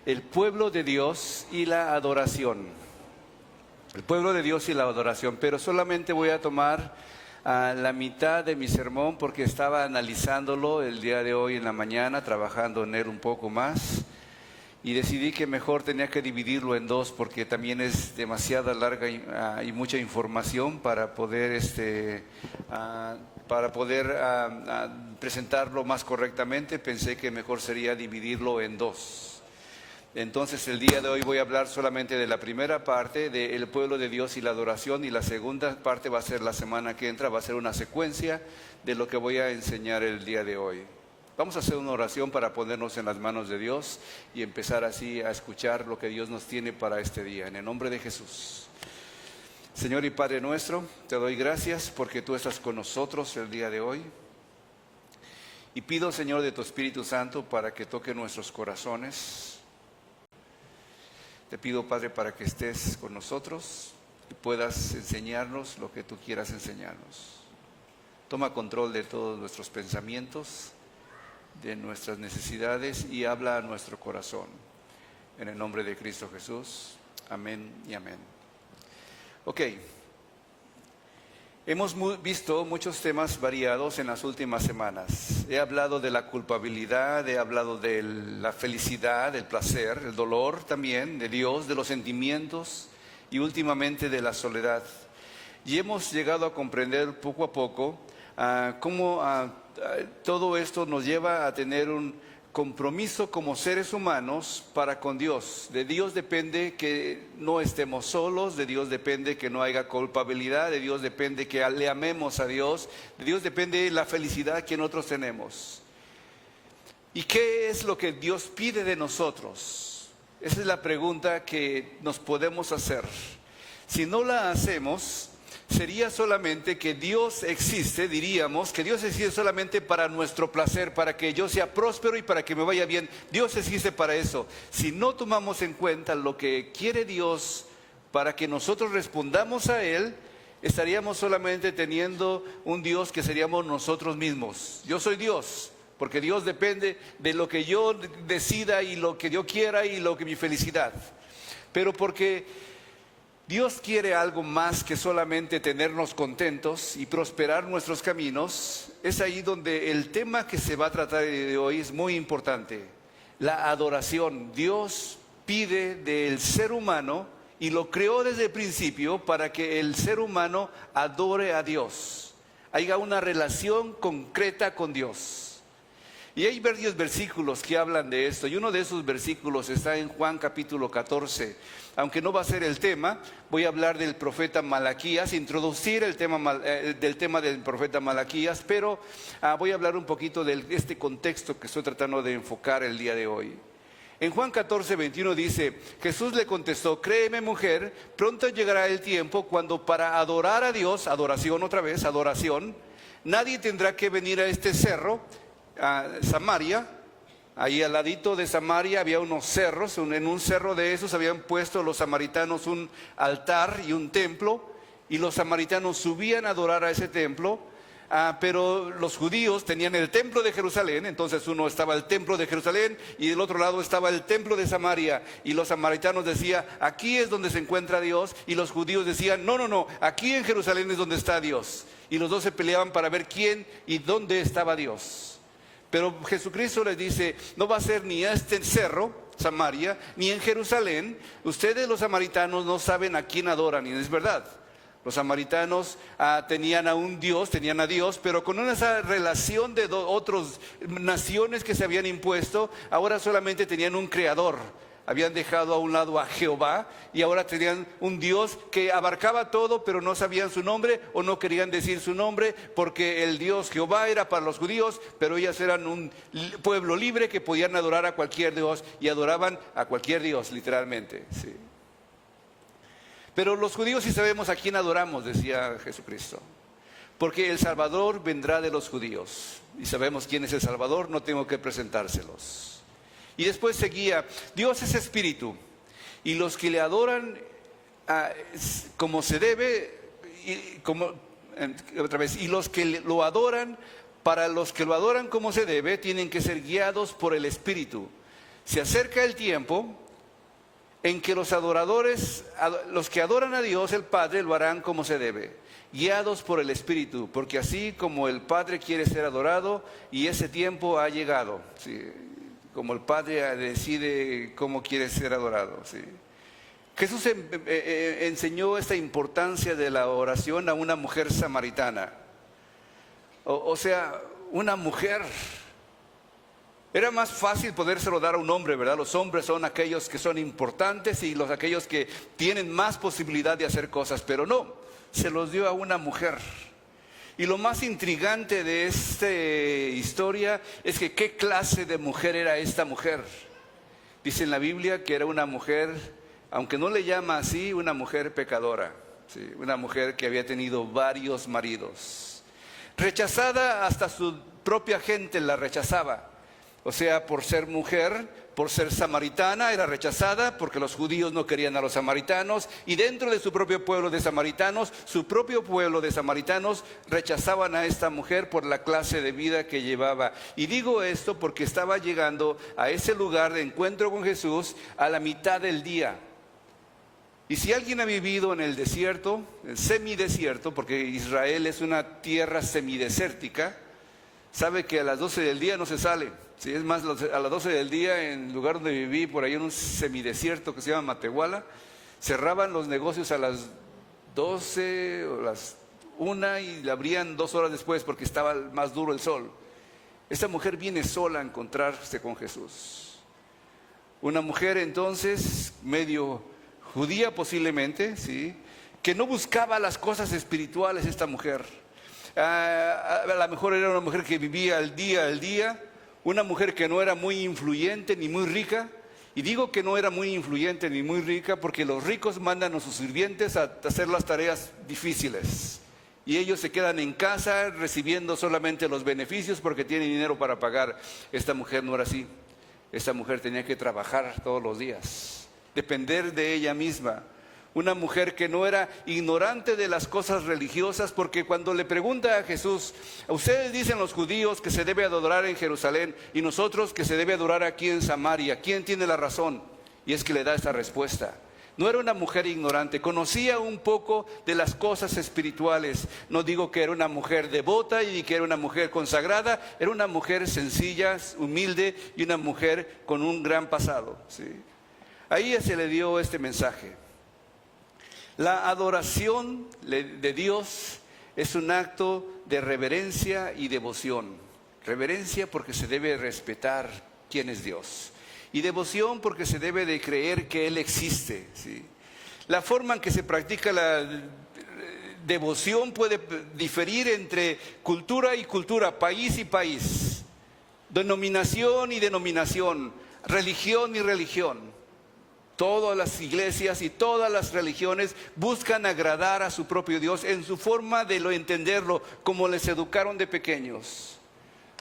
el pueblo de Dios y la adoración. El pueblo de Dios y la adoración, pero solamente voy a tomar la mitad de mi sermón porque estaba analizándolo el día de hoy en la mañana, trabajando en él un poco más. Y decidí que mejor tenía que dividirlo en dos porque también es demasiada larga y mucha información para poder, presentarlo más correctamente. Pensé que mejor sería dividirlo en dos. Entonces el día de hoy voy a hablar solamente de la primera parte, del pueblo de Dios y la adoración, y la segunda parte va a ser la semana que entra, va a ser una secuencia de lo que voy a enseñar el día de hoy. Vamos a hacer una oración para ponernos en las manos de Dios y empezar así a escuchar lo que Dios nos tiene para este día. En el nombre de Jesús. Señor y Padre nuestro, te doy gracias porque tú estás con nosotros el día de hoy. Y pido, Señor, de tu Espíritu Santo para que toque nuestros corazones. Te pido, Padre, para que estés con nosotros y puedas enseñarnos lo que tú quieras enseñarnos. Toma control de todos nuestros pensamientos, de nuestras necesidades y habla a nuestro corazón. En el nombre de Cristo Jesús. Amén y amén. Ok. Hemos visto muchos temas variados en las últimas semanas. He hablado de la culpabilidad, he hablado de la felicidad, del placer, el dolor también, de Dios, de los sentimientos y últimamente de la soledad. Y hemos llegado a comprender poco a poco cómo todo esto nos lleva a tener un compromiso como seres humanos para con Dios. De Dios depende que no estemos solos, de Dios depende que no haya culpabilidad, de Dios depende que le amemos a Dios, de Dios depende la felicidad que nosotros tenemos. ¿Y qué es lo que Dios pide de nosotros? Esa es la pregunta que nos podemos hacer. Si no la hacemos, sería solamente que Dios existe, diríamos que Dios existe solamente para nuestro placer, para que yo sea próspero y para que me vaya bien. Dios existe para eso. Si no tomamos en cuenta lo que quiere Dios para que nosotros respondamos a Él, estaríamos solamente teniendo un Dios que seríamos nosotros mismos. Yo soy Dios, porque Dios depende de lo que yo decida y lo que yo quiera y lo que mi felicidad. Pero porque Dios quiere algo más que solamente tenernos contentos y prosperar nuestros caminos. Es ahí donde el tema que se va a tratar de hoy es muy importante. La adoración. Dios pide del ser humano y lo creó desde el principio para que el ser humano adore a Dios. Haya una relación concreta con Dios. Y hay varios versículos que hablan de esto, y uno de esos versículos está en Juan capítulo 14. Aunque no va a ser el tema, voy a hablar del profeta Malaquías, introducir el tema del profeta Malaquías, pero voy a hablar un poquito de este contexto que estoy tratando de enfocar el día de hoy. En Juan 14, 21 dice, Jesús le contestó, créeme mujer, pronto llegará el tiempo cuando para adorar a Dios, adoración otra vez, adoración, nadie tendrá que venir a este cerro, a Samaria. Ahí al ladito de Samaria había unos cerros, en un cerro de esos habían puesto los samaritanos un altar y un templo, y los samaritanos subían a adorar a ese templo, pero los judíos tenían el templo de Jerusalén. Entonces uno estaba el templo de Jerusalén y del otro lado estaba el templo de Samaria, y los samaritanos decían, aquí es donde se encuentra Dios, y los judíos decían, no, aquí en Jerusalén es donde está Dios, y los dos se peleaban para ver quién y dónde estaba Dios. Pero Jesucristo les dice, no va a ser ni a este cerro, Samaria, ni en Jerusalén. Ustedes los samaritanos no saben a quién adoran, y es verdad. Los samaritanos tenían a un Dios, tenían a Dios, pero con esa relación de otras naciones que se habían impuesto, ahora solamente tenían un creador. Habían dejado a un lado a Jehová y ahora tenían un Dios que abarcaba todo, pero no sabían su nombre o no querían decir su nombre, porque el Dios Jehová era para los judíos, pero ellos eran un pueblo libre que podían adorar a cualquier Dios, y adoraban a cualquier Dios, literalmente. Sí. Pero los judíos sí sabemos a quién adoramos, decía Jesucristo, porque el Salvador vendrá de los judíos, y sabemos quién es el Salvador, no tengo que presentárselos. Y después seguía, Dios es espíritu, y los que le adoran como se debe, y los que lo adoran, para los que lo adoran como se debe, tienen que ser guiados por el espíritu. Se acerca el tiempo en que los adoradores, los que adoran a Dios, el Padre, lo harán como se debe, guiados por el Espíritu, porque así como el Padre quiere ser adorado, y ese tiempo ha llegado, ¿sí? Como el Padre decide cómo quiere ser adorado, ¿sí? Jesús enseñó esta importancia de la oración a una mujer samaritana. O sea, una mujer. Era más fácil podérselo dar a un hombre, ¿verdad? Los hombres son aquellos que son importantes y aquellos que tienen más posibilidad de hacer cosas, pero no, se los dio a una mujer. Y lo más intrigante de esta historia es que qué clase de mujer era esta mujer. Dice en la Biblia que era una mujer, aunque no le llama así, una mujer pecadora, ¿sí? Una mujer que había tenido varios maridos. Rechazada, hasta su propia gente la rechazaba. O sea, por ser mujer, por ser samaritana, era rechazada porque los judíos no querían a los samaritanos, y dentro de su propio pueblo de samaritanos, rechazaban a esta mujer por la clase de vida que llevaba. Y digo esto porque estaba llegando a ese lugar de encuentro con Jesús a la mitad del día. Y si alguien ha vivido en el desierto, el semidesierto, porque Israel es una tierra semidesértica, sabe que a las 12 del día no se sale. Sí, es más, a las 12 del día, en el lugar donde viví, por ahí en un semidesierto que se llama Matehuala, cerraban los negocios a las 12 o las 1 y la abrían 2 horas después porque estaba más duro el sol. Esta mujer viene sola a encontrarse con Jesús. Una mujer entonces, medio judía posiblemente, ¿sí? Que no buscaba las cosas espirituales esta mujer. A lo mejor era una mujer que vivía al día, una mujer que no era muy influyente ni muy rica. Y digo que no era muy influyente ni muy rica porque los ricos mandan a sus sirvientes a hacer las tareas difíciles y ellos se quedan en casa recibiendo solamente los beneficios porque tienen dinero para pagar. Esta mujer no era así. Esta mujer tenía que trabajar todos los días, depender de ella misma. Una mujer que no era ignorante de las cosas religiosas, porque cuando le pregunta a Jesús, ustedes dicen los judíos que se debe adorar en Jerusalén y nosotros que se debe adorar aquí en Samaria, ¿quién tiene la razón? Y es que le da esta respuesta. No era una mujer ignorante, conocía un poco de las cosas espirituales. No digo que era una mujer devota y que era una mujer consagrada, era una mujer sencilla, humilde y una mujer con un gran pasado, ¿sí? Ahí se le dio este mensaje. La adoración de Dios es un acto de reverencia y devoción. Reverencia porque se debe respetar quién es Dios. Y devoción porque se debe de creer que Él existe, ¿sí? La forma en que se practica la devoción puede diferir entre cultura y cultura, país y país, denominación y denominación, religión y religión. Todas las iglesias y todas las religiones buscan agradar a su propio Dios en su forma de entenderlo, como les educaron de pequeños.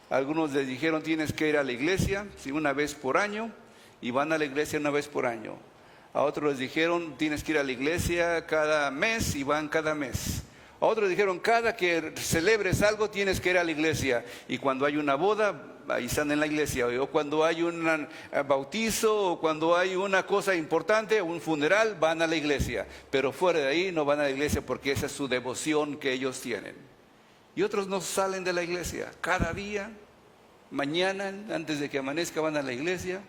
Algunos les dijeron tienes que ir a la iglesia, ¿sí? Una vez por año, y van a la iglesia una vez por año. A otros les dijeron tienes que ir a la iglesia cada mes y van cada mes. A otros les dijeron cada que celebres algo tienes que ir a la iglesia, y cuando hay una boda ahí están en la iglesia, o cuando hay un bautizo, o cuando hay una cosa importante, un funeral, van a la iglesia, pero fuera de ahí no van a la iglesia porque esa es su devoción que ellos tienen. Y otros no salen de la iglesia, cada día, mañana antes de que amanezca van a la iglesia,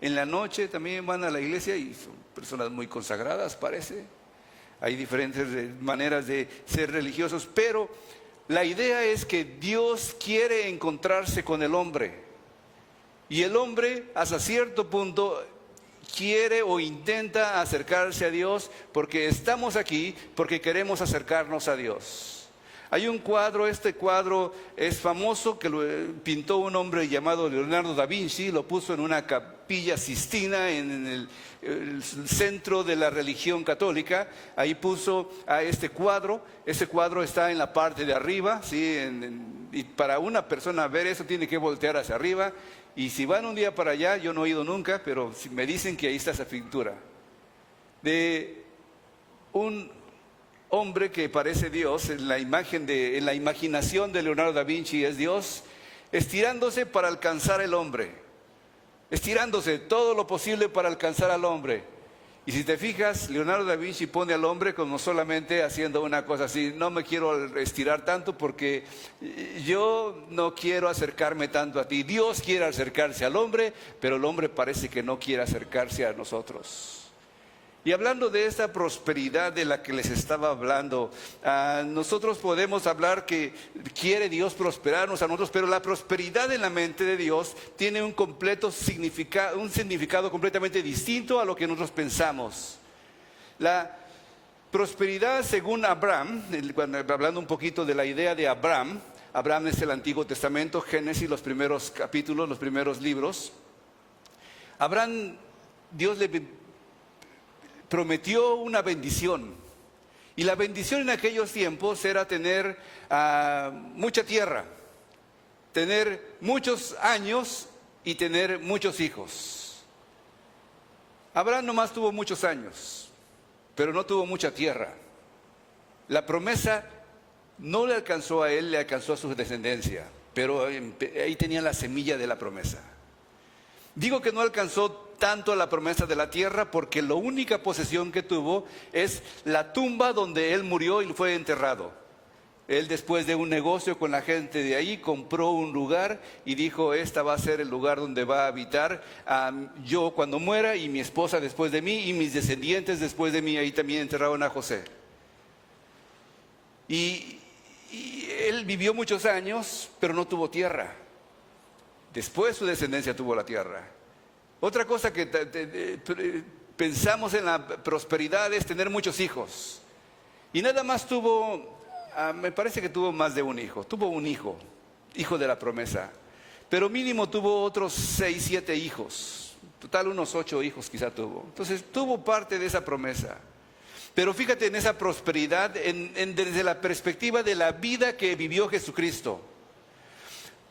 en la noche también van a la iglesia, y son personas muy consagradas, parece. Hay diferentes maneras de ser religiosos, pero la idea es que Dios quiere encontrarse con el hombre. Y el hombre hasta cierto punto quiere o intenta acercarse a Dios porque estamos aquí, porque queremos acercarnos a Dios. Hay un cuadro, este cuadro es famoso, que lo pintó un hombre llamado Leonardo da Vinci, lo puso en una capilla Sistina en el centro de la religión católica. Ahí puso a este cuadro está en la parte de arriba, ¿sí? Y para una persona ver eso tiene que voltear hacia arriba, y si van un día para allá, yo no he ido nunca, pero me dicen que ahí está esa pintura de un hombre que parece Dios, en la imaginación de Leonardo da Vinci es Dios, estirándose para alcanzar el hombre. estirándose todo lo posible para alcanzar al hombre. Y si te fijas, Leonardo da Vinci pone al hombre como solamente haciendo una cosa así: no me quiero estirar tanto porque yo no quiero acercarme tanto a ti. Dios quiere acercarse al hombre, pero el hombre parece que no quiere acercarse a nosotros. Y hablando de esta prosperidad de la que les estaba hablando, nosotros podemos hablar que quiere Dios prosperarnos a nosotros, pero la prosperidad en la mente de Dios tiene un significado completamente distinto a lo que nosotros pensamos. La prosperidad según Abraham, hablando un poquito de la idea de Abraham es el Antiguo Testamento, Génesis, los primeros capítulos, los primeros libros. Abraham, Dios le prometió una bendición, y la bendición en aquellos tiempos era tener mucha tierra, tener muchos años y tener muchos hijos. Abraham nomás tuvo muchos años, pero no tuvo mucha tierra. La promesa no le alcanzó a él, le alcanzó a su descendencia, pero ahí tenía la semilla de la promesa. Digo que no alcanzó tanto la promesa de la tierra porque la única posesión que tuvo es la tumba donde él murió y fue enterrado. Él, después de un negocio con la gente de ahí, compró un lugar y dijo: esta va a ser el lugar donde va a habitar yo cuando muera, y mi esposa después de mí, y mis descendientes después de mí. Ahí también enterraron a José. Y él vivió muchos años, pero no tuvo tierra. Después su descendencia tuvo la tierra. Otra cosa que pensamos en la prosperidad es tener muchos hijos. Y nada más tuvo, me parece que tuvo más de un hijo. Tuvo un hijo de la promesa. Pero mínimo tuvo otros 6, 7 hijos. Total unos 8 hijos quizá tuvo. Entonces tuvo parte de esa promesa. Pero fíjate en esa prosperidad desde la perspectiva de la vida que vivió Jesucristo.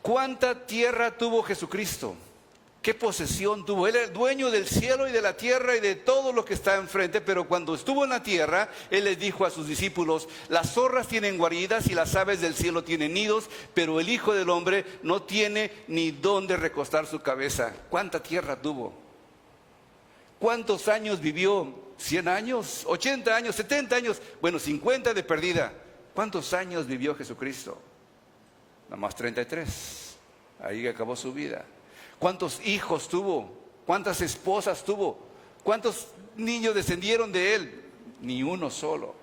¿Cuánta tierra tuvo Jesucristo? ¿Qué posesión tuvo? Él era el dueño del cielo y de la tierra y de todo lo que está enfrente, pero cuando estuvo en la tierra, Él les dijo a sus discípulos: las zorras tienen guaridas y las aves del cielo tienen nidos, pero el Hijo del Hombre no tiene ni dónde recostar su cabeza. ¿Cuánta tierra tuvo? ¿Cuántos años vivió? ¿100 años? ¿80 años? ¿70 años? Bueno, 50 de perdida. ¿Cuántos años vivió Jesucristo? Nada más 33. Ahí acabó su vida. ¿Cuántos hijos tuvo? ¿Cuántas esposas tuvo? ¿Cuántos niños descendieron de él? Ni uno solo.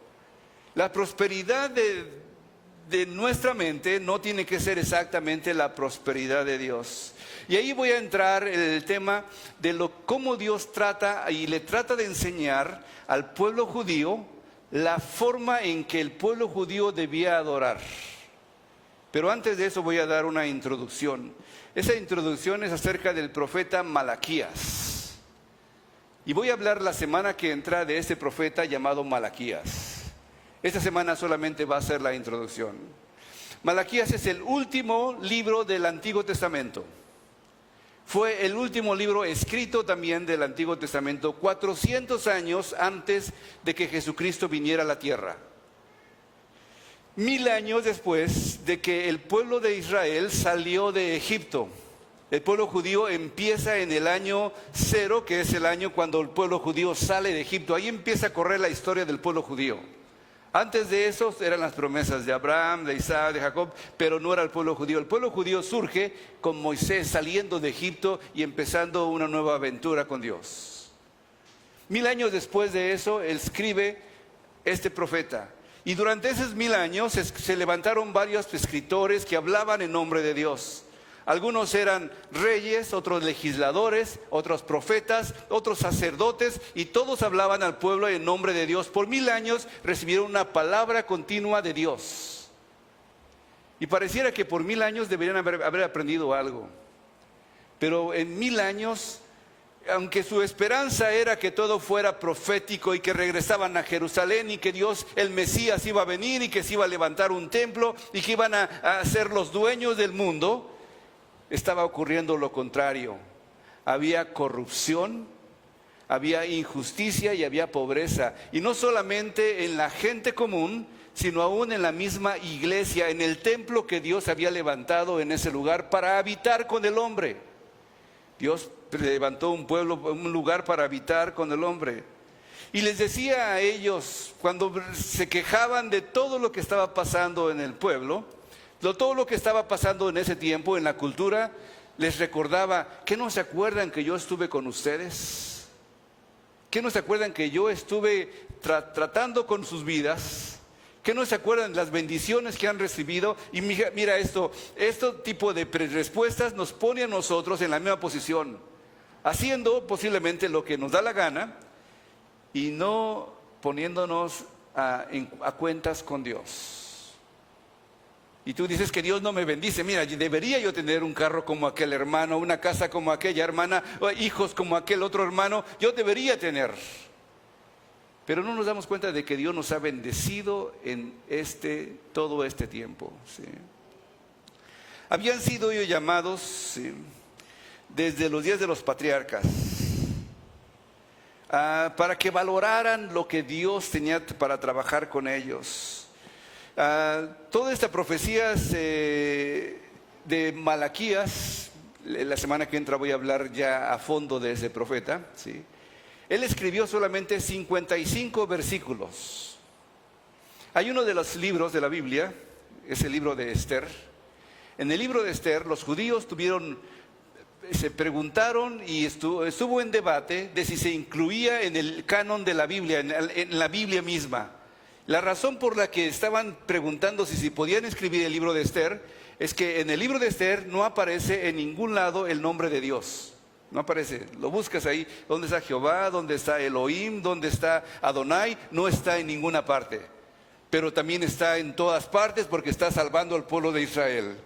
La prosperidad de nuestra mente no tiene que ser exactamente la prosperidad de Dios. Y ahí voy a entrar en el tema de cómo Dios trata y le trata de enseñar al pueblo judío la forma en que el pueblo judío debía adorar. Pero antes de eso voy a dar una introducción. Esa introducción es acerca del profeta Malaquías. Y voy a hablar la semana que entra de este profeta llamado Malaquías. Esta semana solamente va a ser la introducción. Malaquías es el último libro del Antiguo Testamento. Fue el último libro escrito también del Antiguo Testamento, 400 años antes de que Jesucristo viniera a la tierra. 1000 años después de que el pueblo de Israel salió de Egipto. El pueblo judío empieza en el año 0, que es el año cuando el pueblo judío sale de Egipto. Ahí empieza a correr la historia del pueblo judío. Antes de eso eran las promesas de Abraham, de Isaac, de Jacob, pero no era el pueblo judío. El pueblo judío surge con Moisés saliendo de Egipto y empezando una nueva aventura con Dios. 1000 años después de eso, él escribe este profeta. Y durante esos 1000 años se levantaron varios escritores que hablaban en nombre de Dios. Algunos eran reyes, otros legisladores, otros profetas, otros sacerdotes, y todos hablaban al pueblo en nombre de Dios. Por 1000 años recibieron una palabra continua de Dios. Y pareciera que por 1000 años deberían haber aprendido algo. Pero en 1000 años, aunque su esperanza era que todo fuera profético y que regresaban a Jerusalén y que Dios, el Mesías, iba a venir y que se iba a levantar un templo y que iban a ser los dueños del mundo, estaba ocurriendo lo contrario. Había corrupción, había injusticia y había pobreza. Y no solamente en la gente común, sino aún en la misma iglesia, en el templo que Dios había levantado en ese lugar para habitar con el hombre. Dios levantó un pueblo, un lugar para habitar con el hombre. Y les decía a ellos, cuando se quejaban de todo lo que estaba pasando en el pueblo, todo lo que estaba pasando en ese tiempo, en la cultura, les recordaba: ¿qué no se acuerdan que yo estuve con ustedes? ¿Qué no se acuerdan que yo estuve tratando con sus vidas? ¿Qué no se acuerdan las bendiciones que han recibido? Y mira esto, este tipo de respuestas nos pone a nosotros en la misma posición, haciendo posiblemente lo que nos da la gana y no poniéndonos a cuentas con Dios. Y tú dices que Dios no me bendice. Mira, debería yo tener un carro como aquel hermano, una casa como aquella hermana, o hijos como aquel otro hermano. Yo debería tener. Pero no nos damos cuenta de que Dios nos ha bendecido en todo este tiempo. ¿Sí? Habían sido ellos llamados, ¿sí?, desde los días de los patriarcas, para que valoraran lo que Dios tenía para trabajar con ellos. Toda esta profecía de Malaquías, la semana que entra voy a hablar ya a fondo de ese profeta, ¿sí? Él escribió solamente 55 versículos. Hay uno de los libros de la Biblia, es el libro de Esther. En el libro de Esther los judíos se preguntaron y estuvo en debate de si se incluía en el canon de la Biblia, en la Biblia misma. La razón por la que estaban preguntando si podían escribir el libro de Esther es que en el libro de Esther no aparece en ningún lado el nombre de Dios. No aparece, lo buscas ahí, ¿dónde está Jehová? ¿Dónde está Elohim? ¿Dónde está Adonai? No está en ninguna parte, pero también está en todas partes porque está salvando al pueblo de Israel.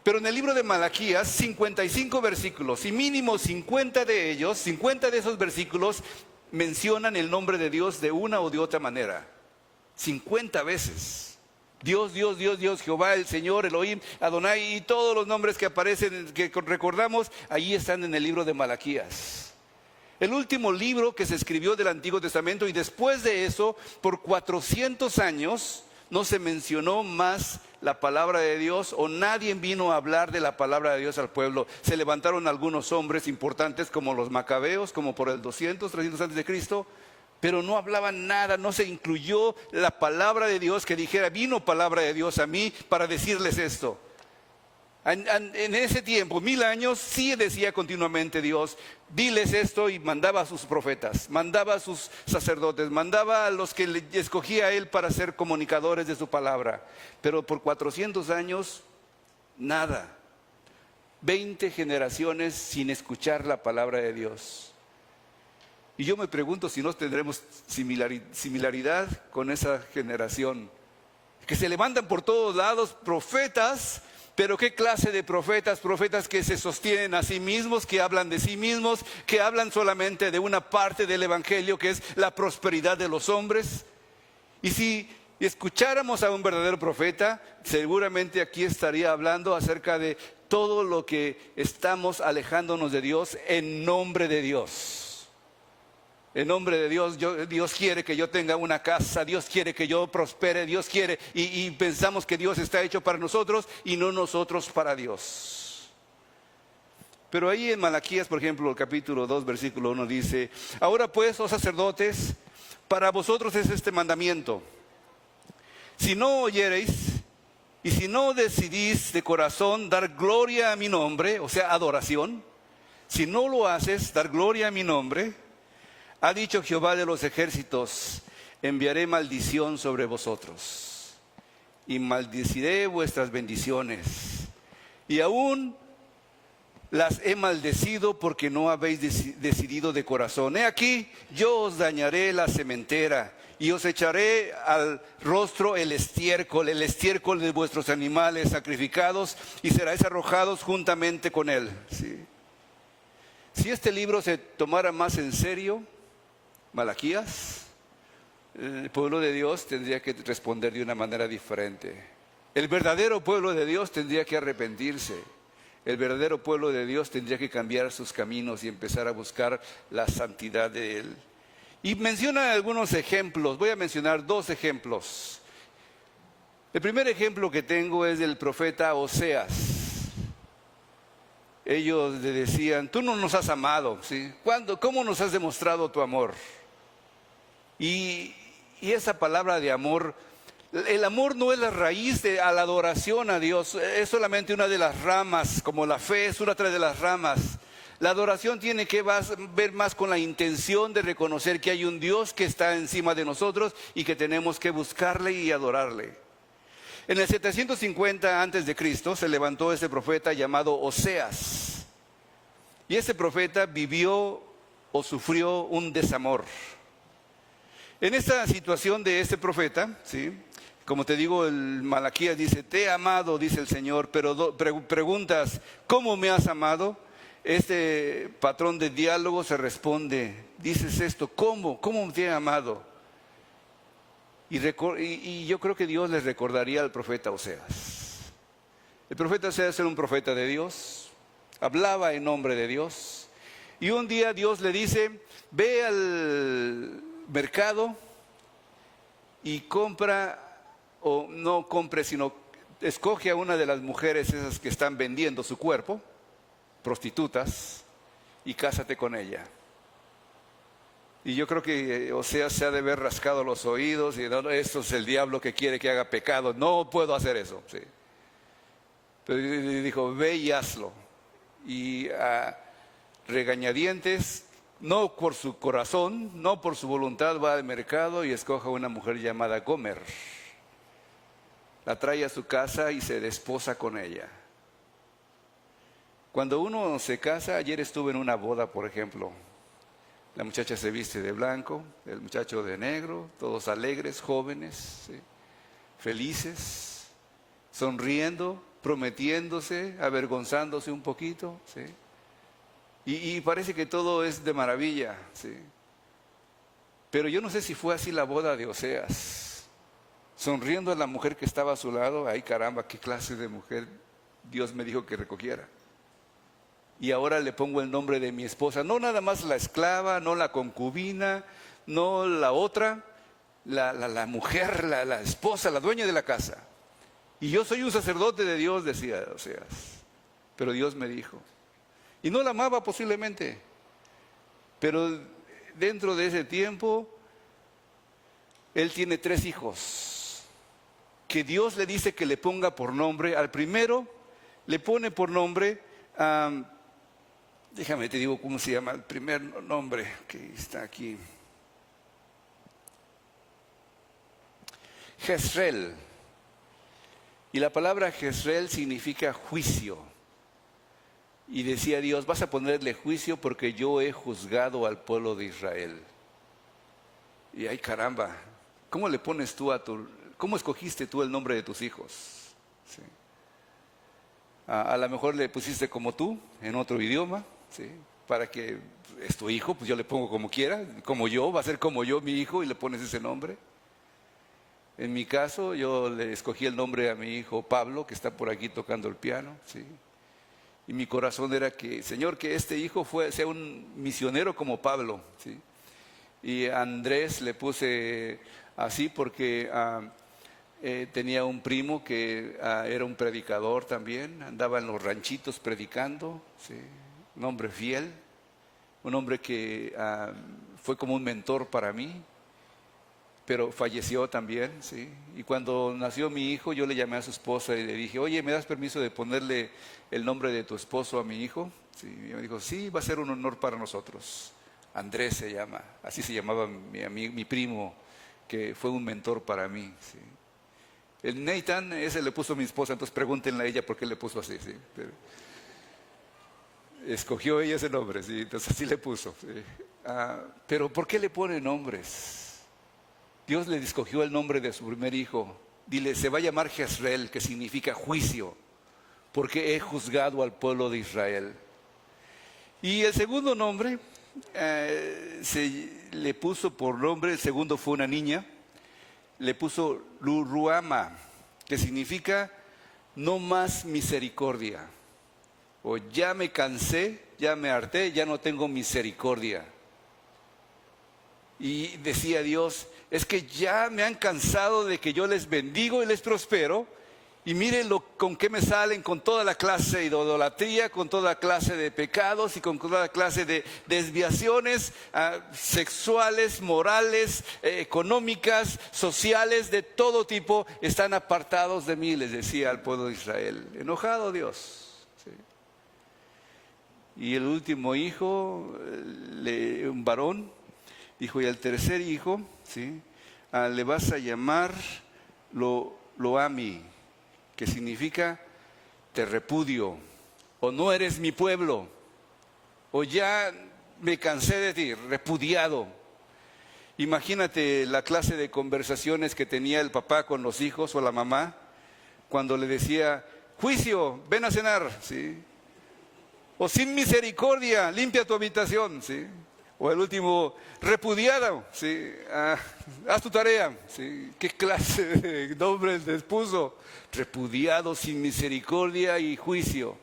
Pero en el libro de Malaquías, 55 versículos, y mínimo 50 de ellos, 50 de esos versículos mencionan el nombre de Dios de una o de otra manera. 50 veces. Dios, Dios, Dios, Dios, Jehová, el Señor, Elohim, Adonai, y todos los nombres que aparecen, que recordamos, ahí están en el libro de Malaquías. El último libro que se escribió del Antiguo Testamento, y después de eso, por 400 años, no se mencionó más la palabra de Dios, o nadie vino a hablar de la palabra de Dios al pueblo. Se levantaron algunos hombres importantes como los macabeos, como por el 200, 300 antes de Cristo, pero no hablaban nada, no se incluyó la palabra de Dios que dijera: vino palabra de Dios a mí para decirles esto. En ese tiempo, 1000 años, sí decía continuamente Dios: diles esto, y mandaba a sus profetas, mandaba a sus sacerdotes, mandaba a los que le escogía a él para ser comunicadores de su palabra. Pero por 400 años, nada. 20 generaciones sin escuchar la palabra de Dios. Y yo me pregunto si no tendremos similaridad con esa generación, que se levantan por todos lados profetas. Pero ¿qué clase de profetas? Profetas que se sostienen a sí mismos, que hablan de sí mismos, que hablan solamente de una parte del evangelio, que es la prosperidad de los hombres. Y si escucháramos a un verdadero profeta, seguramente aquí estaría hablando acerca de todo lo que estamos alejándonos de Dios en nombre de Dios. En nombre de Dios, Dios quiere que yo tenga una casa, Dios quiere que yo prospere, Dios quiere, y pensamos que Dios está hecho para nosotros y no nosotros para Dios. Pero ahí en Malaquías, por ejemplo, el capítulo 2, versículo 1 dice: ahora pues, oh sacerdotes, para vosotros es este mandamiento: si no oyereis y si no decidís de corazón dar gloria a mi nombre, o sea, adoración, si no lo haces, dar gloria a mi nombre, ha dicho Jehová de los ejércitos: enviaré maldición sobre vosotros y maldeciré vuestras bendiciones, y aún las he maldecido porque no habéis decidido de corazón. He aquí, yo os dañaré la sementera y os echaré al rostro el estiércol de vuestros animales sacrificados, y seráis arrojados juntamente con él. ¿Sí? Si este libro se tomara más en serio, Malaquías, el pueblo de Dios tendría que responder de una manera diferente. El verdadero pueblo de Dios tendría que arrepentirse. El verdadero pueblo de Dios tendría que cambiar sus caminos y empezar a buscar la santidad de Él. Y menciona algunos ejemplos. Voy a mencionar 2 ejemplos. El primer ejemplo que tengo es del profeta Oseas. ellos le decían, tú no nos has amado, ¿sí? ¿Cómo nos has demostrado tu amor? Y esa palabra de amor, el amor no es la raíz de a la adoración a Dios, es solamente una de las ramas, como la fe es una de las ramas. La adoración tiene que ver más con la intención de reconocer que hay un Dios que está encima de nosotros y que tenemos que buscarle y adorarle. En el 750 antes de Cristo se levantó ese profeta llamado Oseas. Y ese profeta vivió o sufrió un desamor. En esta situación de este profeta, ¿sí? Como te digo, el Malaquías dice, te he amado, dice el Señor, pero preguntas, ¿cómo me has amado? Este patrón de diálogo se dices esto, ¿cómo te he amado? Y yo creo que Dios les recordaría al profeta Oseas. El profeta Oseas era un profeta de Dios, hablaba en nombre de Dios, y un día Dios le dice, ve al mercado y compra, o no compre, sino escoge a una de las mujeres esas que están vendiendo su cuerpo, prostitutas, y cásate con ella. Y yo creo que Oseas se ha de haber rascado los oídos y no, esto es el diablo que quiere que haga pecado, no puedo hacer eso. Sí. Pero dijo, ve y hazlo. Y a regañadientes, no por su corazón, no por su voluntad, va al mercado y escoge a una mujer llamada Gomer. La trae a su casa y se desposa con ella. Cuando uno se casa, ayer estuve en una boda, por ejemplo. La muchacha se viste de blanco, el muchacho de negro, todos alegres, jóvenes, ¿sí? Felices, sonriendo, prometiéndose, avergonzándose un poquito, ¿sí? Y parece que todo es de maravilla, ¿sí? Pero yo no sé si fue así la boda de Oseas. Sonriendo a la mujer que estaba a su lado, ay caramba, qué clase de mujer Dios me dijo que recogiera. Y ahora le pongo el nombre de mi esposa, no nada más la esclava, no la concubina, no la otra, la mujer, la esposa, la dueña de la casa. Y yo soy un sacerdote de Dios, decía Oseas. Pero Dios me dijo. Y no la amaba posiblemente. Pero dentro de ese tiempo, él tiene 3 hijos. Que Dios le dice que le ponga por nombre. Al primero le pone por nombre déjame te digo cómo se llama el primer nombre que está aquí. Jezreel. Y la palabra Jezreel significa juicio. Y decía Dios, vas a ponerle juicio porque yo he juzgado al pueblo de Israel. Y ay caramba, ¿cómo le pones tú cómo escogiste tú el nombre de tus hijos? ¿Sí? A lo mejor le pusiste como tú, en otro idioma, ¿sí? Para que es tu hijo, pues yo le pongo como quiera, como yo, va a ser como yo mi hijo y le pones ese nombre. En mi caso, yo le escogí el nombre a mi hijo Pablo, que está por aquí tocando el piano, ¿sí? Y mi corazón era que, Señor, que este hijo sea un misionero como Pablo, ¿sí? Y a Andrés le puse así porque tenía un primo que era un predicador también, andaba en los ranchitos predicando, ¿sí? Un hombre fiel, un hombre que fue como un mentor para mí, pero falleció también, ¿sí? Y cuando nació mi hijo, yo le llamé a su esposa y le dije, oye, ¿me das permiso de ponerle el nombre de tu esposo a mi hijo? Sí, y me dijo, sí, va a ser un honor para nosotros. Andrés se llama, así se llamaba mi primo, que fue un mentor para mí, ¿sí? El Nathan, ese le puso mi esposa, entonces pregúntenle a ella por qué le puso así, ¿sí? Pero escogió ella ese nombre, ¿sí? Entonces así le puso, ¿sí? Pero ¿por qué le pone nombres? Dios le escogió el nombre de su primer hijo. Dile, se va a llamar Jezreel, que significa juicio, porque he juzgado al pueblo de Israel. Y el segundo nombre, le puso por nombre, el segundo fue una niña, le puso Ruama, que significa no más misericordia. O ya me cansé, ya me harté, ya no tengo misericordia. Y decía Dios, es que ya me han cansado de que yo les bendigo y les prospero Y miren con qué me salen, con toda la clase de idolatría, con toda clase de pecados y con toda clase de desviaciones sexuales, morales, económicas, sociales, de todo tipo. Están apartados de mí, les decía al pueblo de Israel. Enojado Dios. ¿Sí? Y el último hijo, un varón, dijo, y al tercer hijo, ¿sí? Le vas a llamar Loami, que significa te repudio, o no eres mi pueblo, o ya me cansé de ti, repudiado. Imagínate la clase de conversaciones que tenía el papá con los hijos o la mamá, cuando le decía, juicio, ven a cenar, ¿sí? O sin misericordia, limpia tu habitación, ¿sí? O el último, repudiado, ¿sí? Haz tu tarea, ¿sí? ¿Qué clase de nombre les puso? Repudiado, sin misericordia y juicio.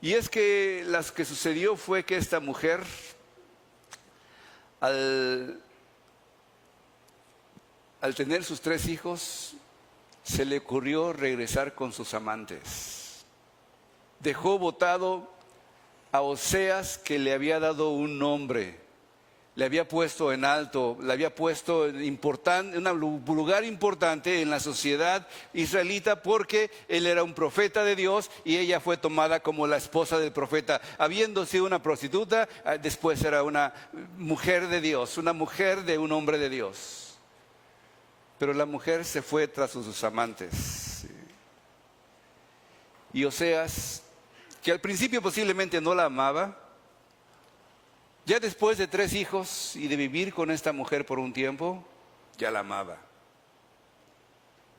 Y es que lo que sucedió fue que esta mujer, al tener sus 3 hijos, se le ocurrió regresar con sus amantes. Dejó botado a Oseas, que le había dado un nombre, le había puesto en alto, le había puesto en un lugar importante en la sociedad israelita, porque él era un profeta de Dios y ella fue tomada como la esposa del profeta. Habiendo sido una prostituta, después era una mujer de Dios, una mujer de un hombre de Dios. Pero la mujer se fue tras sus amantes. ¿Sí? Y Oseas, que al principio posiblemente no la amaba, ya después de 3 hijos y de vivir con esta mujer por un tiempo, ya la amaba.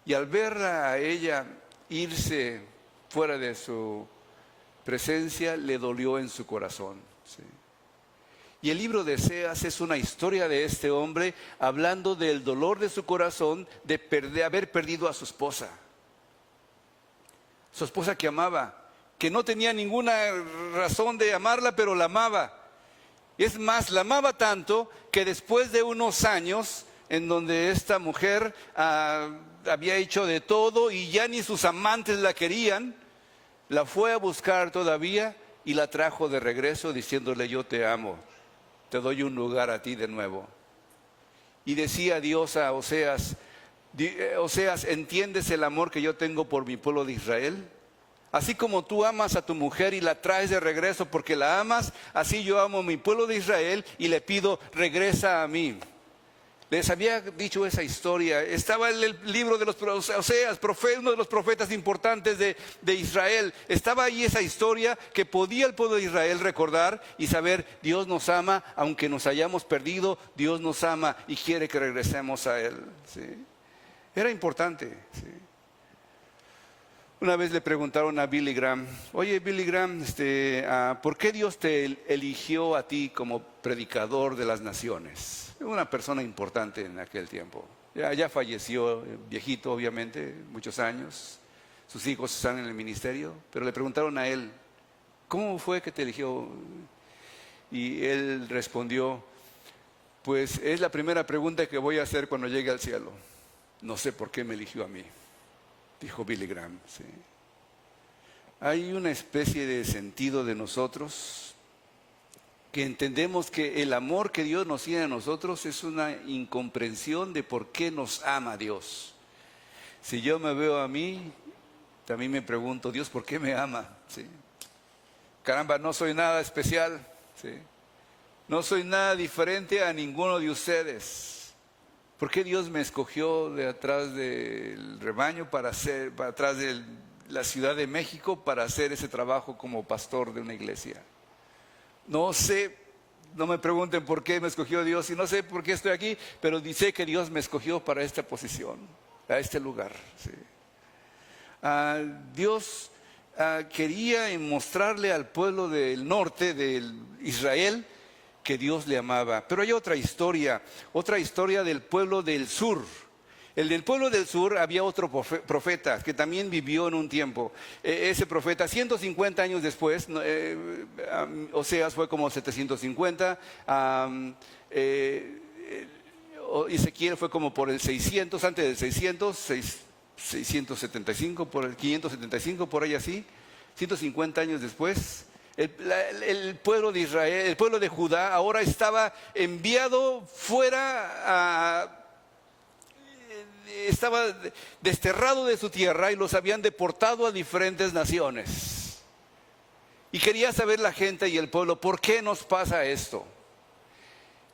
Y al verla a ella irse fuera de su presencia, le dolió en su corazón. ¿Sí? Y el libro de Oseas es una historia de este hombre hablando del dolor de su corazón de haber perdido a su esposa. Su esposa que amaba, que no tenía ninguna razón de amarla, pero la amaba. Es más, la amaba tanto que después de unos años en donde esta mujer había hecho de todo y ya ni sus amantes la querían, la fue a buscar todavía y la trajo de regreso diciéndole, yo te amo, te doy un lugar a ti de nuevo. Y decía Dios a Oseas, Oseas, ¿entiendes el amor que yo tengo por mi pueblo de Israel? Así como tú amas a tu mujer y la traes de regreso porque la amas, así yo amo a mi pueblo de Israel y le pido, regresa a mí. Les había dicho esa historia. Estaba en el libro de los Oseas, uno de los profetas importantes de Israel. Estaba ahí esa historia que podía el pueblo de Israel recordar y saber, Dios nos ama, aunque nos hayamos perdido, Dios nos ama y quiere que regresemos a Él. ¿Sí? Era importante, ¿sí? Una vez le preguntaron a Billy Graham, oye Billy Graham, ¿por qué Dios te eligió a ti como predicador de las naciones? Una persona importante en aquel tiempo. Ya falleció, viejito obviamente, muchos años. Sus hijos están en el ministerio, pero le preguntaron a él, ¿cómo fue que te eligió? Y él respondió, pues es la primera pregunta que voy a hacer cuando llegue al cielo. No sé por qué me eligió a mí. Dijo Billy Graham. ¿Sí? Hay una especie de sentido de nosotros que entendemos que el amor que Dios nos tiene a nosotros es una incomprensión de por qué nos ama Dios. Si yo me veo a mí, también me pregunto, Dios, ¿por qué me ama? ¿Sí? Caramba, no soy nada especial. ¿Sí? No soy nada diferente a ninguno de ustedes. ¿Por qué Dios me escogió de atrás del rebaño para atrás de la Ciudad de México para hacer ese trabajo como pastor de una iglesia? No sé, no me pregunten por qué me escogió Dios y no sé por qué estoy aquí, pero sé que Dios me escogió para esta posición, a este lugar. ¿Sí? Dios quería mostrarle al pueblo del norte, de Israel, que Dios le amaba. Pero hay otra historia del pueblo del sur. El del pueblo del sur había otro profeta que también vivió en un tiempo. Ese profeta, 150 años después, Oseas fue como 750, Ezequiel fue como por el 600, antes del 600, 675, 575, por ahí así, 150 años después, el pueblo de Israel, el pueblo de Judá, ahora estaba enviado fuera estaba desterrado de su tierra y los habían deportado a diferentes naciones. Y quería saber la gente y el pueblo, ¿por qué nos pasa esto?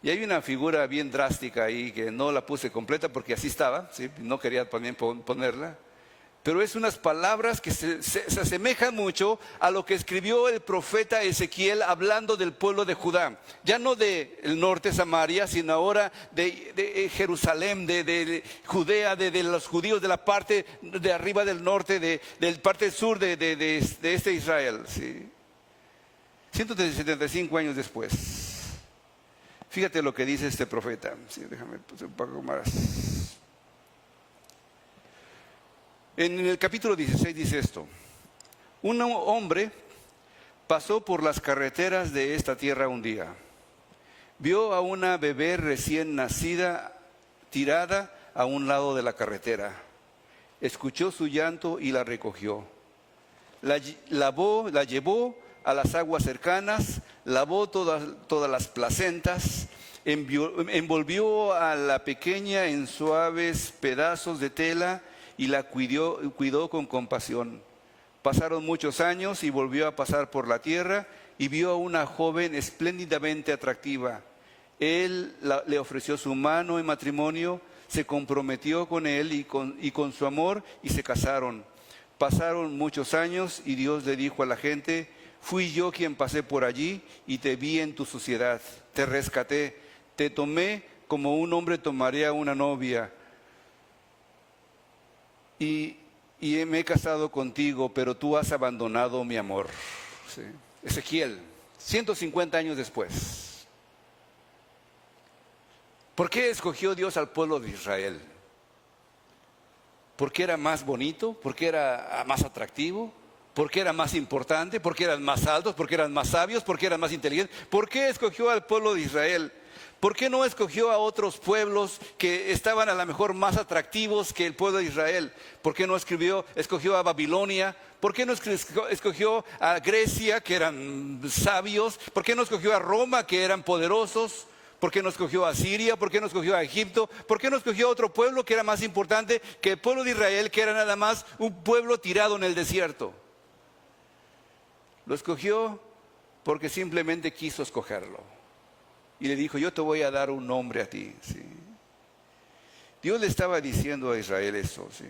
Y hay una figura bien drástica ahí que no la puse completa porque así estaba, ¿sí? No quería también ponerla. Pero es unas palabras que se asemejan mucho a lo que escribió el profeta Ezequiel hablando del pueblo de Judá. Ya no del norte Samaria, sino ahora de Jerusalén, de Judea, de los judíos de la parte de arriba del norte, del parte sur de este Israel. ¿Sí? 175 años después. Fíjate lo que dice este profeta. Sí, déjame un poco más. En el capítulo 16 dice esto: un hombre pasó por las carreteras de esta tierra un día. Vio a una bebé recién nacida tirada a un lado de la carretera. Escuchó su llanto y la recogió. La llevó a las aguas cercanas, lavó todas las placentas, envolvió a la pequeña en suaves pedazos de tela y la cuidó con compasión. Pasaron muchos años y volvió a pasar por la tierra y vio a una joven espléndidamente atractiva. Él le ofreció su mano en matrimonio, se comprometió con él y con su amor y se casaron. Pasaron muchos años y Dios le dijo a la gente: fui yo quien pasé por allí y te vi en tu suciedad, te rescaté, te tomé como un hombre tomaría a una novia. Y me he casado contigo, pero tú has abandonado mi amor. ¿Sí? Ezequiel, 150 años después. ¿Por qué escogió Dios al pueblo de Israel? ¿Porque era más bonito? ¿Porque era más atractivo? ¿Porque era más importante? ¿Porque eran más altos? ¿Porque eran más sabios? ¿Porque eran más inteligentes? ¿Por qué escogió al pueblo de Israel? ¿Por qué no escogió a otros pueblos que estaban a lo mejor más atractivos que el pueblo de Israel? ¿Por qué no escogió a Babilonia? ¿Por qué no escogió a Grecia, que eran sabios? ¿Por qué no escogió a Roma, que eran poderosos? ¿Por qué no escogió a Siria? ¿Por qué no escogió a Egipto? ¿Por qué no escogió a otro pueblo que era más importante que el pueblo de Israel, que era nada más un pueblo tirado en el desierto? Lo escogió porque simplemente quiso escogerlo. Y le dijo: yo te voy a dar un nombre a ti. ¿Sí? Dios le estaba diciendo a Israel eso. ¿Sí?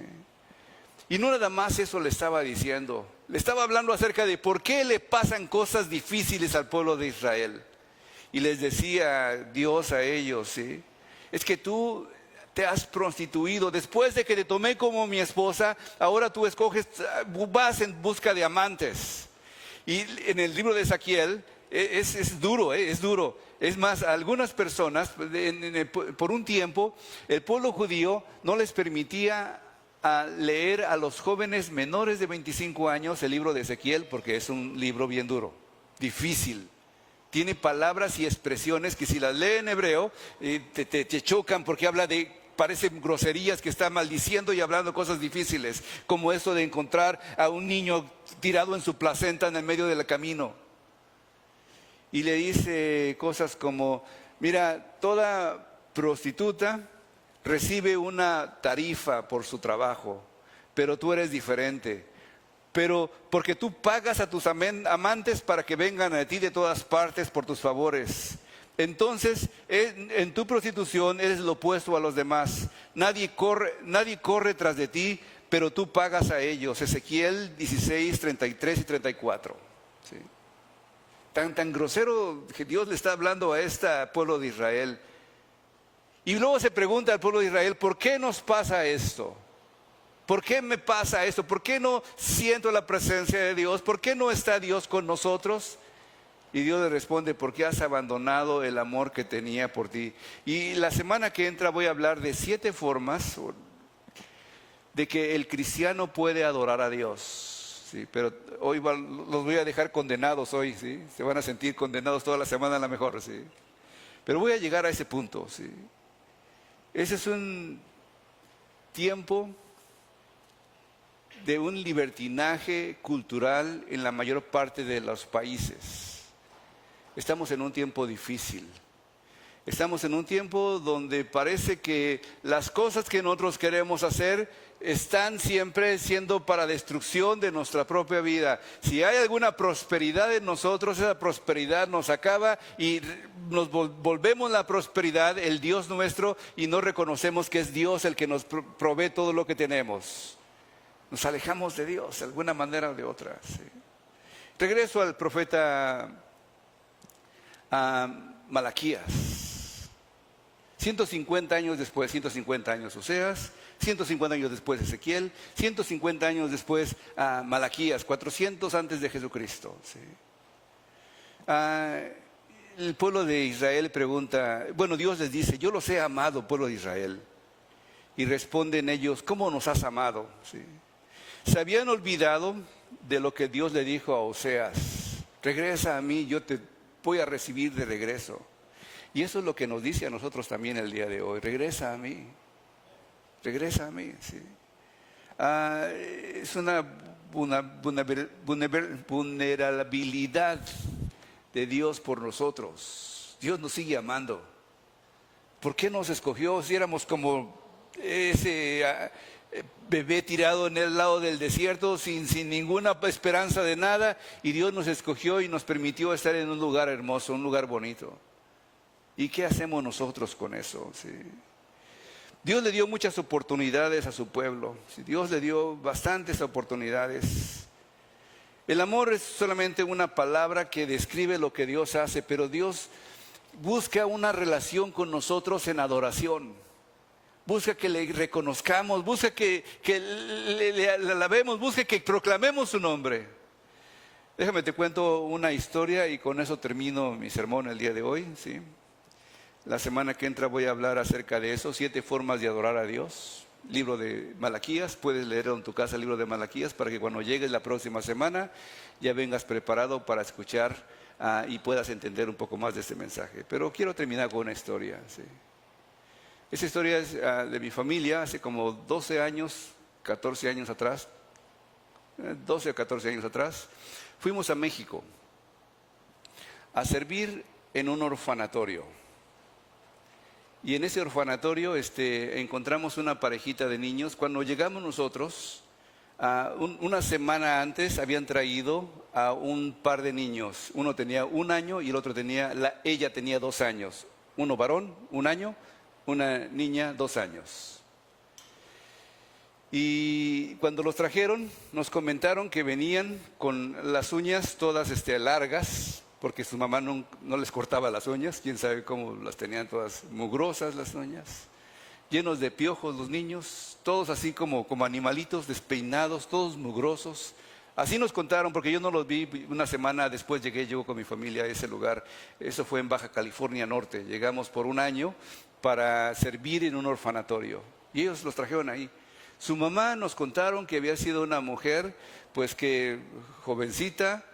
Y no nada más eso le estaba diciendo. Le estaba hablando acerca de por qué le pasan cosas difíciles al pueblo de Israel. Y les decía Dios a ellos: ¿sí? Es que tú te has prostituido. Después de que te tomé como mi esposa, ahora tú vas en busca de amantes. Y en el libro de Ezequiel es duro, es duro. Es más, a algunas personas, por un tiempo, el pueblo judío no les permitía leer a los jóvenes menores de 25 años el libro de Ezequiel, porque es un libro bien duro, difícil. Tiene palabras y expresiones que si las lee en hebreo te chocan, porque parecen groserías, que está maldiciendo y hablando cosas difíciles, como eso de encontrar a un niño tirado en su placenta en el medio del camino. Y le dice cosas como: mira, toda prostituta recibe una tarifa por su trabajo, pero tú eres diferente. Pero porque tú pagas a tus amantes para que vengan a ti de todas partes por tus favores. Entonces, en tu prostitución eres lo opuesto a los demás. Nadie corre tras de ti, pero tú pagas a ellos. Ezequiel 16, 33 y 34. ¿Sí? Tan grosero que Dios le está hablando a este pueblo de Israel. Y luego se pregunta al pueblo de Israel: ¿por qué nos pasa esto? ¿Por qué me pasa esto? ¿Por qué no siento la presencia de Dios? ¿Por qué no está Dios con nosotros? Y Dios le responde: porque has abandonado el amor que tenía por ti. Y la semana que entra voy a hablar de 7 formas de que el cristiano puede adorar a Dios. ¿Sí? Pero hoy los voy a dejar condenados hoy, ¿sí? Se van a sentir condenados toda la semana a lo mejor, ¿sí? Pero voy a llegar a ese punto, ¿sí? Ese es un tiempo de un libertinaje cultural en la mayor parte de los países. Estamos en un tiempo difícil. Estamos en un tiempo donde parece que las cosas que nosotros queremos hacer están siempre siendo para destrucción de nuestra propia vida. Si hay alguna prosperidad en nosotros, esa prosperidad nos acaba y nos volvemos la prosperidad, el Dios nuestro, y no reconocemos que es Dios el que nos provee todo lo que tenemos. Nos alejamos de Dios de alguna manera o de otra. ¿Sí? Regreso al profeta Malaquías. 150 años después, 150 años Oseas, 150 años después Ezequiel, 150 años después Malaquías, 400 antes de Jesucristo. ¿Sí? El pueblo de Israel pregunta, bueno, Dios les dice, yo los he amado, pueblo de Israel. Y responden ellos, ¿cómo nos has amado? ¿Sí? Se habían olvidado de lo que Dios le dijo a Oseas, regresa a mí, yo te voy a recibir de regreso. Y eso es lo que nos dice a nosotros también el día de hoy. Regresa a mí. Regresa a mí. ¿Sí? Es una vulnerabilidad de Dios por nosotros. Dios nos sigue amando. ¿Por qué nos escogió si éramos como ese bebé tirado en el lado del desierto sin ninguna esperanza de nada? Y Dios nos escogió y nos permitió estar en un lugar hermoso, un lugar bonito. ¿Y qué hacemos nosotros con eso? ¿Sí? Dios le dio muchas oportunidades a su pueblo. ¿Sí? Dios le dio bastantes oportunidades. El amor es solamente una palabra que describe lo que Dios hace, pero Dios busca una relación con nosotros en adoración. Busca que le reconozcamos, busca que le alabemos, busca que proclamemos su nombre. Déjame te cuento una historia y con eso termino mi sermón el día de hoy. ¿Sí? La semana que entra voy a hablar acerca de eso, 7 formas de adorar a Dios. Libro de Malaquías, puedes leer en tu casa el libro de Malaquías para que cuando llegues la próxima semana ya vengas preparado para escuchar y puedas entender un poco más de este mensaje. Pero quiero terminar con una historia. ¿Sí? Esa historia es de mi familia, hace como 12 años, 14 años atrás, 12 o 14 años atrás, fuimos a México a servir en un orfanatorio. Y en ese orfanatorio encontramos una parejita de niños. Cuando llegamos nosotros, una semana antes habían traído a un par de niños. Uno tenía 1 año y el otro ella tenía 2 años. Uno varón, 1 año, una niña, 2 años. Y cuando los trajeron, nos comentaron que venían con las uñas todas largas, porque su mamá no les cortaba las uñas, quién sabe cómo las tenían todas mugrosas las uñas, llenos de piojos los niños, todos así como animalitos despeinados, todos mugrosos. Así nos contaron, porque yo no los vi. Una semana después llego con mi familia a ese lugar. Eso fue en Baja California Norte. Llegamos por 1 año para servir en un orfanatorio y ellos los trajeron ahí. Su mamá nos contaron que había sido una mujer, pues que jovencita,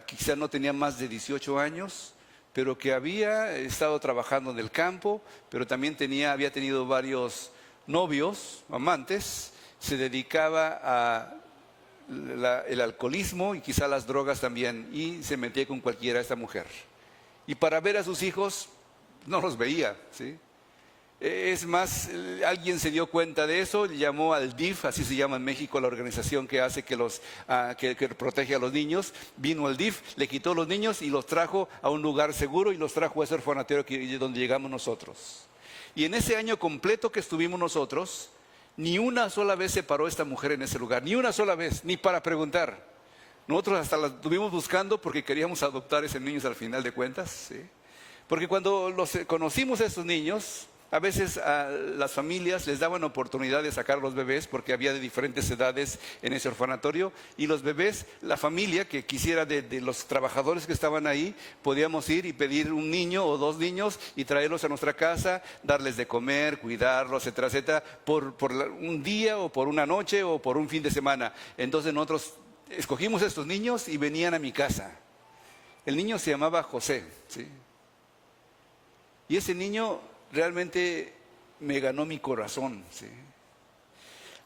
quizá no tenía más de 18 años, pero que había estado trabajando en el campo, pero también había tenido varios novios, amantes, se dedicaba a el alcoholismo y quizá las drogas también, y se metía con cualquiera esta mujer. Y para ver a sus hijos, no los veía, ¿sí? Es más, alguien se dio cuenta de eso, llamó al DIF, así se llama en México la organización que hace que protege a los niños. Vino al DIF, le quitó los niños y los trajo a un lugar seguro y los trajo a ese orfanatorio donde llegamos nosotros. Y en ese año completo que estuvimos nosotros, ni una sola vez se paró esta mujer en ese lugar, ni una sola vez, ni para preguntar. Nosotros hasta la estuvimos buscando porque queríamos adoptar a esos niños al final de cuentas, ¿sí? Porque cuando conocimos a esos niños, a veces a las familias les daban oportunidad de sacar los bebés porque había de diferentes edades en ese orfanatorio, y los bebés, la familia que quisiera de los trabajadores que estaban ahí, podíamos ir y pedir 1 niño o 2 niños y traerlos a nuestra casa, darles de comer, cuidarlos, etcétera, etcétera, por un día o por una noche o por un fin de semana. Entonces nosotros escogimos a estos niños y venían a mi casa. El niño se llamaba José, ¿sí? Y ese niño realmente me ganó mi corazón, ¿sí?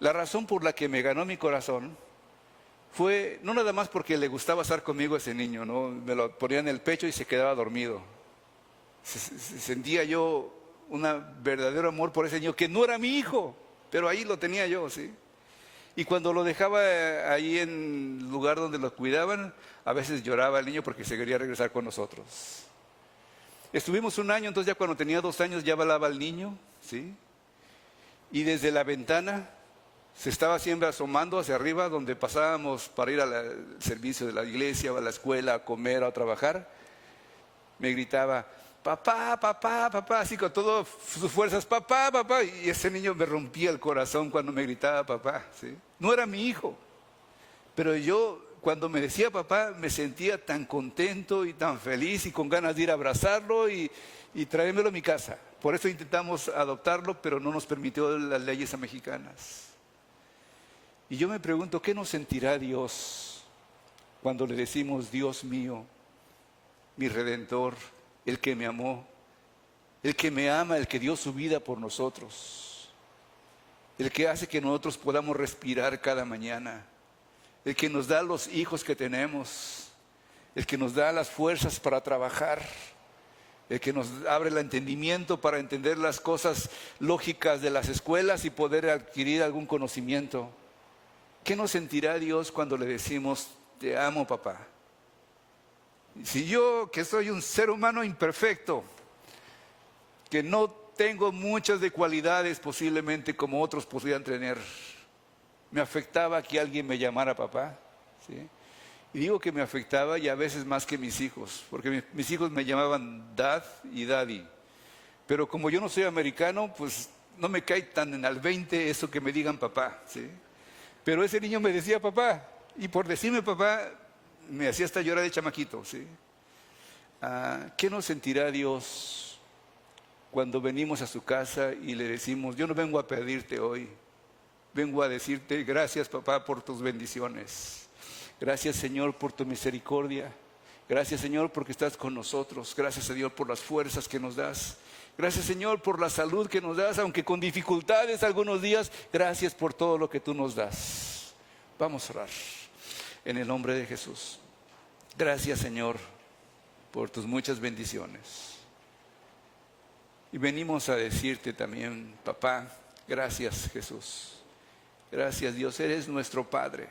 La razón por la que me ganó mi corazón fue no nada más porque le gustaba estar conmigo ese niño, ¿no? Me lo ponía en el pecho y se quedaba dormido. Sentía yo un verdadero amor por ese niño que no era mi hijo, pero ahí lo tenía yo, ¿sí? Y cuando lo dejaba ahí en el lugar donde lo cuidaban, a veces lloraba el niño porque se quería regresar con nosotros. Estuvimos un año, entonces ya cuando tenía 2 años ya hablaba el niño, ¿sí? Y desde la ventana se estaba siempre asomando hacia arriba, donde pasábamos para ir al servicio de la iglesia, a la escuela, a comer, a trabajar. Me gritaba, papá, papá, papá, así con todas sus fuerzas, papá, papá. Y ese niño me rompía el corazón cuando me gritaba papá, ¿sí? No era mi hijo, pero yo cuando me decía papá me sentía tan contento y tan feliz y con ganas de ir a abrazarlo y traérmelo a mi casa. Por eso intentamos adoptarlo, pero no nos permitió las leyes mexicanas. Y yo me pregunto, ¿qué nos sentirá Dios cuando le decimos, Dios mío, mi Redentor, el que me amó, el que me ama, el que dio su vida por nosotros, el que hace que nosotros podamos respirar cada mañana, el que nos da los hijos que tenemos, el que nos da las fuerzas para trabajar, el que nos abre el entendimiento para entender las cosas lógicas de las escuelas y poder adquirir algún conocimiento? ¿Qué nos sentirá Dios cuando le decimos, te amo, papá? Si yo, que soy un ser humano imperfecto, que no tengo muchas de cualidades posiblemente como otros podrían tener, me afectaba que alguien me llamara papá, ¿sí? Y digo que me afectaba y a veces más que mis hijos, porque mis hijos me llamaban dad y daddy. Pero como yo no soy americano, pues no me cae tan en al 20 eso que me digan papá, ¿sí? Pero ese niño me decía papá, y por decirme papá, me hacía hasta llorar de chamaquito, ¿sí? ¿Qué nos sentirá Dios cuando venimos a su casa y le decimos, yo no vengo a pedirte hoy, vengo a decirte gracias papá por tus bendiciones, gracias Señor por tu misericordia, gracias Señor porque estás con nosotros, gracias Señor por las fuerzas que nos das, gracias Señor por la salud que nos das, aunque con dificultades algunos días, gracias por todo lo que tú nos das. Vamos a orar en el nombre de Jesús. Gracias Señor por tus muchas bendiciones. Y venimos a decirte también, papá, gracias Jesús. Gracias Dios, eres nuestro Padre.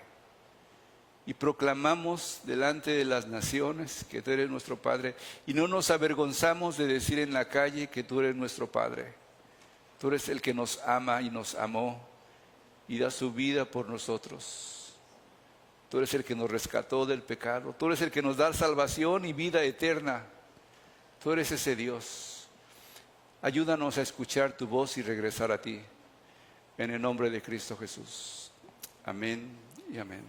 Y proclamamos delante de las naciones que tú eres nuestro Padre. Y no nos avergonzamos de decir en la calle que tú eres nuestro Padre. Tú eres el que nos ama y nos amó y da su vida por nosotros. Tú eres el que nos rescató del pecado. Tú eres el que nos da salvación y vida eterna. Tú eres ese Dios. Ayúdanos a escuchar tu voz y regresar a ti. En el nombre de Cristo Jesús. Amén y amén.